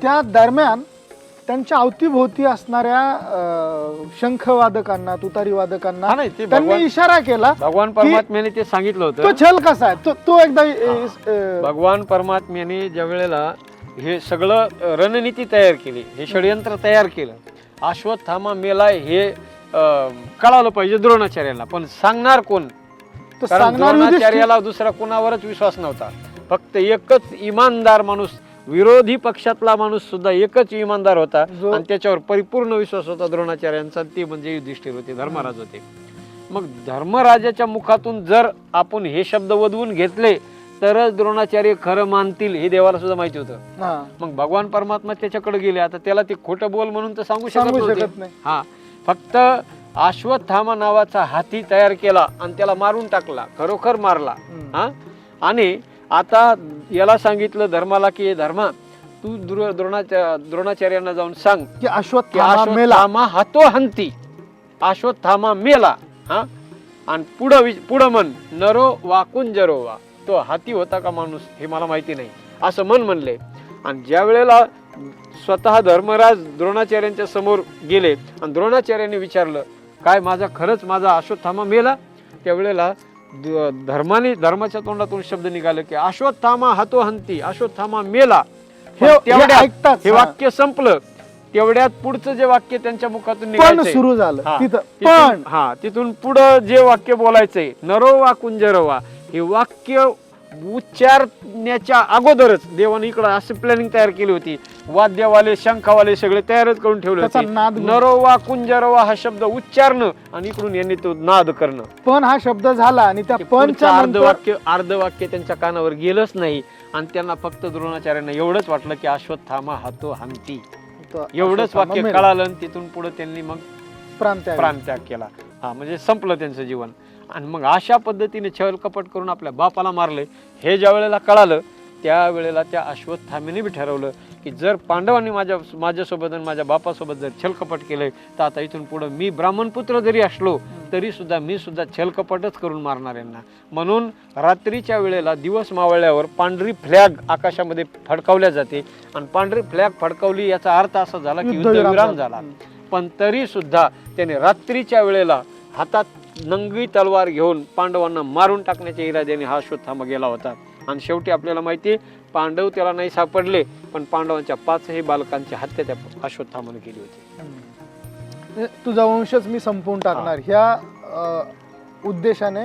त्या दरम्यान त्यांच्या अवतीभोवती असणाऱ्या शंखवादकांना, तुतारी वादकांना हा नाही, ते त्यांनी इशारा केला. भगवान परमात्म्याने ते सांगितलं तो होतं. छल कसा आहे तो एकदा भगवान परमात्म्याने ज्या वेळेला हे सगळं रणनीती तयार केली, हे षडयंत्र तयार केलं, अश्वत्थामा मेलाय हे कळालं पाहिजे द्रोणाचार्याला, पण सांगणार कोण? तो कारण सांगणार युधिष्ठिर. द्रोणाचार्याला दुसरा कोणावरच विश्वास नव्हता. फक्त एकच इमानदार माणूस, विरोधी पक्षातला माणूस सुद्धा एकच इमानदार होता आणि त्याच्यावर परिपूर्ण विश्वास होता द्रोणाचार्यांचा, ते म्हणजे युधिष्ठिर होते, धर्मराज होते. मग धर्मराजाच्या मुखातून जर आपण हे शब्द वदवून घेतले तरच द्रोणाचार्य खरं मानतील, हे देवाला सुद्धा माहिती होतं. मग भगवान परमात्मा त्याच्याकडे गेले. आता त्याला ते खोटं बोल म्हणून तर सांगू शकत नाही. हा, फक्त अश्वत्थामा नावाचा हाती तयार केला आणि त्याला मारून टाकला, खरोखर मारला. हा, आणि आता याला सांगितलं धर्माला की धर्मा तू द्रोणाचार्यांना जाऊन सांग की अश्वत्थामा हातो हंती, अश्वत्थामा मेला. हा, आणि पुढं म्हण नरो वा कुंजरो वा, तो हाती होता का माणूस हे मला माहिती नाही असं म्हणले. आणि ज्या वेळेला स्वतः धर्मराज द्रोणाचार्यांच्या समोर गेले आणि द्रोणाचार्यांनी विचारलं काय माझा अश्वत्थामा मेला, त्यावेळेला धर्माच्या तोंडातून शब्द निघाले की अश्वत्थामा हातो हंती, अश्वत्थामा मेला. हे वाक्य संपलं. तेवढ्यात पुढचं जे वाक्य त्यांच्या मुखातून निघायचं सुरू झालं. तिथून पुढं जे वाक्य बोलायचंय नरो वा कुंजरो वा, हे वाक्य उच्चारण्याच्या अगोदरच देवाने इकडं अशी प्लॅनिंग तयार केली होती. वाद्यवाले, शंखावाले सगळे तयारच करून ठेवले होते. नरो वा कुंजरो वा हा शब्द उच्चारणं आणि इकडून यांनी तो नाद करणं. पण हा शब्द झाला आणि त्या पणच्या अर्धवाक्य त्यांच्या कानावर गेलंच नाही आणि त्यांना फक्त द्रोणाचार्यांना एवढंच वाटलं की अश्वत्थामा हातो हंती, एवढंच वाक्य कळालं. आणि तिथून पुढे त्यांनी मग प्राणत्याग केला. हा, म्हणजे संपलं त्यांचं जीवन. आणि मग अशा पद्धतीने छळ कपट करून आपल्या बापाला मारले हे ज्या वेळेला कळालं त्यावेळेला त्या अश्वत्थामेने बी ठरवलं की जर पांडवांनी माझ्यासोबत आणि माझ्या बापासोबत जर छलकपट केलंय तर आता इथून पुढे मी ब्राह्मणपुत्र जरी असलो तरी सुद्धा मी सुद्धा छलकपटच करून मारणार यांना. म्हणून रात्रीच्या वेळेला दिवस मावळल्यावर पांढरी फ्लॅग आकाशामध्ये फडकावल्या जाते आणि पांढरी फ्लॅग फडकावली याचा अर्थ असा झाला की युद्धविराम झाला. पण तरी सुद्धा त्याने रात्रीच्या वेळेला हातात नंगी तलवार घेऊन पांडवांना मारून टाकण्याच्या इराद्याने हा अश्वत्थामा गेला होता. आणि शेवटी आपल्याला माहिती आहे पांडव त्याला नाही सापडले, पण पांडवांच्या 5ही बालकांची हत्या त्या अश्वत्थामाने केली होती. तुझा वंशच मी संपवून टाकणार ह्या उद्देशाने